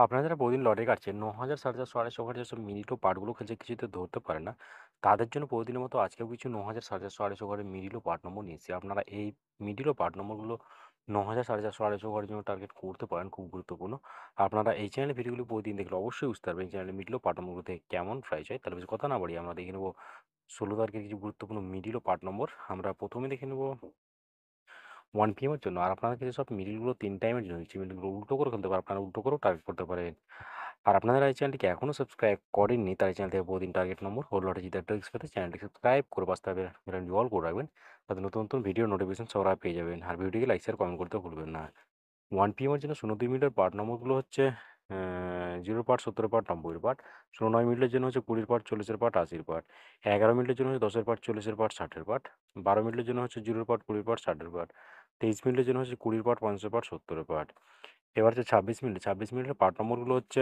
আপনারা যারা প্রতিদিন লটারি কাটছেন ৯,০০০, ৪,৫০০, ৪,৫০০ যেসব মিনিট ও পার্টগুলো খেলছে কিছুতে ধরতে পারে না, তাদের জন্য প্রতিদিনের মতো আজকেও কিছু ৯,০০০, ৪,৫০০, ৪,৫০০ ঘরের মিডিল ও পার্ট নম্বর নিয়েছি। আপনারা এই মিডিল ও পার্ট নম্বরগুলো ৯,০০০, ৪,৫০০, ৪,৫০০ ঘরের জন্য টার্গেট করতে পারেন, খুব গুরুত্বপূর্ণ। আপনারা এই চ্যানেলে ভিডিওগুলো প্রতিদিন দেখলে অবশ্যই বুঝতে পারবেন এই চ্যানেলে মিডিল ও পার্ট নম্বরগুলোতে কেমন প্রাইস হয়। তাহলে বেশি কথা না বাড়িয়ে আমরা দেখে নেব ১৬ তারিখের কিছু গুরুত্বপূর্ণ মিডিল ও পার্ট নম্বর। আমরা প্রথমে দেখে নেব 1 PM এর জন্য। আর আপনাদেরকে যেসব মিডলগুলো ৩ টাইমের জন্য দিচ্ছি, মিডলগুলো উল্টো করে খেলতে পারেন, আপনারা উল্টো করেও টার্গেট করতে পারেন। আর আপনারা এই চ্যানেলটিকে এখনও সাবস্ক্রাইব করেননি, তাই চ্যানেল থেকে প্রতিদিন টার্গেট নম্বর ও লটারি জিতার ট্রিক্স পেতে চ্যানেলটি সাবস্ক্রাইব করে পাশে থাকা বেল অল করে রাখবেন, তাতে নতুন নতুন ভিডিও নোটিফিকেশন সবার আগে পেয়ে যাবেন। আর ভিডিওটিকে লাইক শেয়ার কমেন্ট করতে ভুলবেন না। 1 PM এর জন্য ০২ মিনিটের পার্ট নম্বরগুলো হচ্ছে 0 পার্ট, ১৭ পার্ট, ৯০ পার্ট। ০৯ মিনিটের জন্য হচ্ছে ২০ পার্ট, ৪০ পার্ট, ৮০ পার্ট। ১১ মিনিটের জন্য হচ্ছে ১০ পার্ট, ৪০ পার্ট, ৬০ পার্ট। ১২ মিনিটের জন্য হচ্ছে 0 পার্ট, ২০ পার্ট, ৬০ পার্ট। ২৩ মিনিটের জন্য হচ্ছে ২০ পার্ট, ৫০ পার্ট, ৭০ পার্ট। এবার হচ্ছে ২৬ মিনিট। ২৬ মিনিটের পার্ট নম্বরগুলো হচ্ছে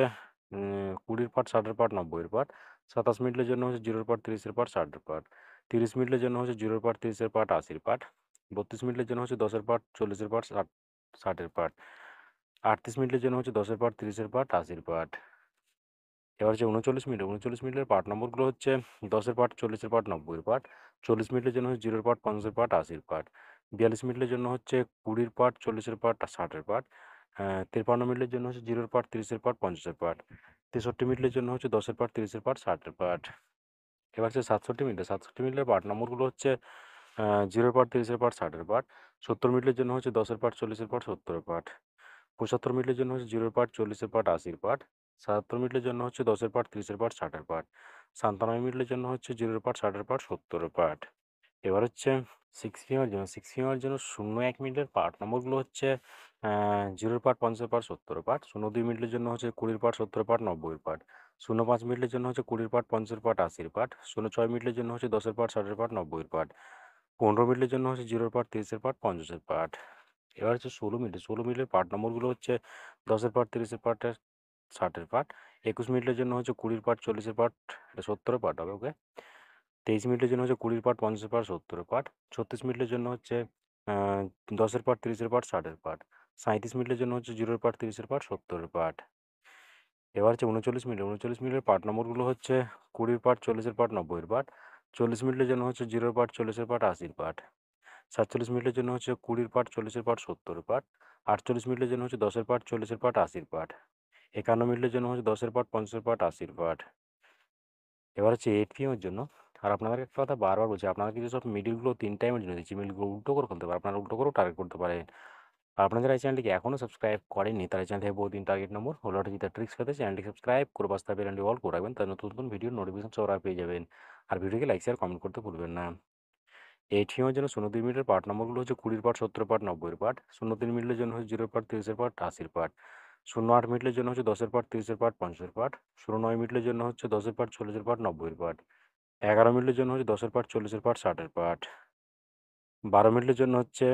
২০ পার্ট, ৬০ পার্ট, ৯০ পার্ট। ২৭ মিনিটের জন্য হচ্ছে 0 পার্ট, ৩০ পার্ট, ৬০ পার্ট। ৩০ মিনিটের জন্য হচ্ছে 0 পার্ট, ৩০ পার্ট, ৮০ পার্ট। ৩২ মিনিটের জন্য হচ্ছে ১০ পার্ট, ৪০ পার্ট, ৬০ পার্ট। ৩৮ মিনিটের জন্য হচ্ছে ১০ পার্ট, ৩০ পার্ট, ৮০ পার্ট। এবার হচ্ছে ৩৯ মিনিট। ৩৯ মিনিটের পার্ট নম্বরগুলো হচ্ছে ১০ পার্ট, ৪০ পার্ট, ৯০ পার্ট। ৪০ মিনিটের জন্য হচ্ছে 0 পার্ট, ৫০ পার্ট, ৮০ পার্ট। ৪২ মিনিটের জন্য হচ্ছে ২০ পার্ট, ৪০ পার্ট, ৬০ পার্ট। ৫৩ মিনিটের জন্য হচ্ছে 0 পার্ট, ৩০ পার্ট, ৫০ পার্ট। ৬৩ মিনিটের জন্য হচ্ছে ১০ পার্ট, ৩০ পার্ট, ৬০ পার্ট। এবার হচ্ছে ৬৭ মিনিট। ৬৭ মিনিটের পার্ট নম্বরগুলো হচ্ছে 0 পার্ট, ৩০ পার্ট, ৬০ পার্ট। ৭০ মিনিটের জন্য হচ্ছে ১০ পার্ট, ৪০ পার্ট, ৭০ পার্ট। ৭৫ মিনিটের জন্য হচ্ছে 0 পার্ট, ৪০ পার্ট, ৮০ পার্ট। ৭৭ মিনিটের জন্য হচ্ছে ১০ পার্ট, ৩০ পার্ট, ৬০ পার্ট। ৯৭ মিনিটের জন্য হচ্ছে 0 পার্ট, ৬০ পার্ট, ৭০ পার্ট। এবার হচ্ছে 6 PM এর জন্য। 6 PM এর জন্য ০১ মিনিটের পার্ট নম্বরগুলো হচ্ছে 0 পার্ট, ৫০ পার্ট, ৭০ পার্ট। ০২ মিনিটের জন্য হচ্ছে ২০ পার্ট, ৭০ পার্ট, ৯০ পার্ট। ০৫ মিনিটের জন্য হচ্ছে ২০ পার্ট, ৫০ পার্ট, ৮০ পার্ট। ০৬ মিনিটের জন্য হচ্ছে ১০ পার্ট, ৬০ পার্ট, ৯০ পার্ট। ১৫ মিনিটের জন্য হচ্ছে 0 পার্ট, ৩০ পার্ট, ৫০ পার্ট। এবার হচ্ছে ১৬ মিনিট। ১৬ মিনিটের পার্ট নম্বরগুলো হচ্ছে ১০ পার্ট, ৩০ পার্ট, ৬০ পার্ট। ২১ মিনিটের জন্য হচ্ছে ২০ পার্ট, ৪০ পার্ট, এটা ৭০ পার্ট হবে, ওকে। ২৩ মিনিটের জন্য হচ্ছে ২০ পার্ট, ৫০ পার্ট, ৭০ পার্ট। ৩৬ মিনিটের জন্য হচ্ছে আ ১০ পার্ট, ৩০ পার্ট, ৬০ পার্ট। ৩৭ মিনিটের জন্য হচ্ছে 0 পার্ট, ৩০ পার্ট, ৭০ পার্ট। এবার হচ্ছে ৩৯ মিনিট। ৩৯ মিনিটের পার্ট নম্বরগুলো হচ্ছে ২০ পার্ট, ৪০ পার্ট, ৯০ পার্ট। ৪০ মিনিটের জন্য হচ্ছে 0 পার্ট, ৪০ পার্ট, ৮০ পার্ট। ৪৭ মিনিটের জন্য হচ্ছে ২০ পার্ট, ৪০ পার্ট, ৭০ পার্ট। ৪৮ মিনিটের জন্য হচ্ছে ১০ পার্ট, ৪০ পার্ট, ৮০ পার্ট। ৫১ মিনিটের জন্য হচ্ছে ১০ পার্ট, ৫০ পার্ট, ৮০ পার্ট। এবার হচ্ছে 8 PM এর জন্য। আর আপনাদেরকে একটা কথা বারবার বলছি, আপনারা কিন্তু সব মিডলগুলো ৩ টাইমের জন্য দিচ্ছি। মিডলগুলো উল্টো করে ফেলতে পারেন। আপনারা উল্টো করেও টার্গেট করতে পারেন। আর আপনারা যারা এই চ্যানেলটিকে এখনও সাবস্ক্রাইব করেননি, তারা এই চ্যানেল থেকে প্রতিদিন টার্গেট নম্বর ও লটারি জেতার ট্রিক্স পেতে চ্যানেলটি সাবস্ক্রাইব করে পাশে থাকা বেল আইকনটি অল করে রাখবেন। তাই নতুন নতুন ভিডিওর নোটিফিকেশন সবার আগে পেয়ে যাবেন। আর ভিডিওকে লাইক শেয়ার কমেন্ট করতে ভুলবেন না। 8 PM এর জন্য ০২ মিনিটের পার্ট নম্বরগুলো হচ্ছে ২০ পার্ট, ৭০ পার্ট, ৯০ পার্ট। ০৩ মিনিটের জন্য হচ্ছে 0 পার্ট, ৩০ পার্ট, ৮০ পার্ট। ০৮ মিনিটের জন্য হচ্ছে ১০ পার্ট, ৩০ পার্ট, ৫০ পার্ট। ০৯ মিনিটের জন্য হচ্ছে ১০ পার্ট, ৪০ পার্ট, ৯০ পার্ট। ১১ মিনিটের জন্য হচ্ছে ১০ পার্ট, ৪০ পার্ট, ৬০ পার্ট। ১২ মিনিটের জন্য হচ্ছে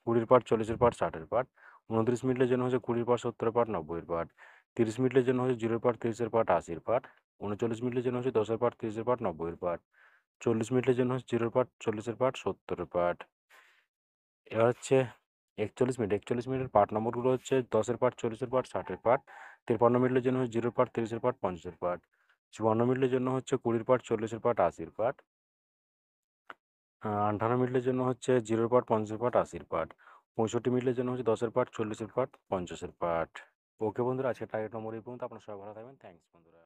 ২০ পার্ট, ৪০ পার্ট, ৬০ পার্ট। ২৯ মিনিটের জন্য হচ্ছে ২০ পার্ট, ৭০ পার্ট, ৯০ পার্ট। ৩০ মিনিটের জন্য হচ্ছে 0 পার্ট, ৩০ পার্ট, ৮০ পার্ট। ৩৯ মিনিটের জন্য হচ্ছে ১০ পার্ট, ৩০ পার্ট, ৯০ পার্ট। ৪০ মিনিটের জন্য হচ্ছে 0 পার্ট, ৪০ পার্ট, ৭০ পার্ট। এবার হচ্ছে ৪১ মিনিট। ৪১ মিনিটের পার্ট নম্বরগুলো হচ্ছে ১০ পার্ট, ৪০ পার্ট, ৬০ পার্ট। ৫৩ মিনিটের জন্য হচ্ছে 0 পার্ট, ৩০ পার্ট, ৫০ পার্ট। ৫৪ মিনিটের জন্য হচ্ছে ২০ পার্ট, ৪০ পার্ট, ৮০ পার্ট। ৫৮ মিনিটের জন্য হচ্ছে 0 পার্ট, ৫০ পার্ট, ৮০ পার্ট। ৬৫ মিনিটের জন্য হচ্ছে ১০ পার্ট, ৪০ পার্ট, ৫০ পার্ট। ওকে বন্ধুরা, আজকের টার্গেট নম্বর এই পর্যন্ত। আপনারা সবাই ভালো থাকবেন। থ্যাংকস বন্ধুরা।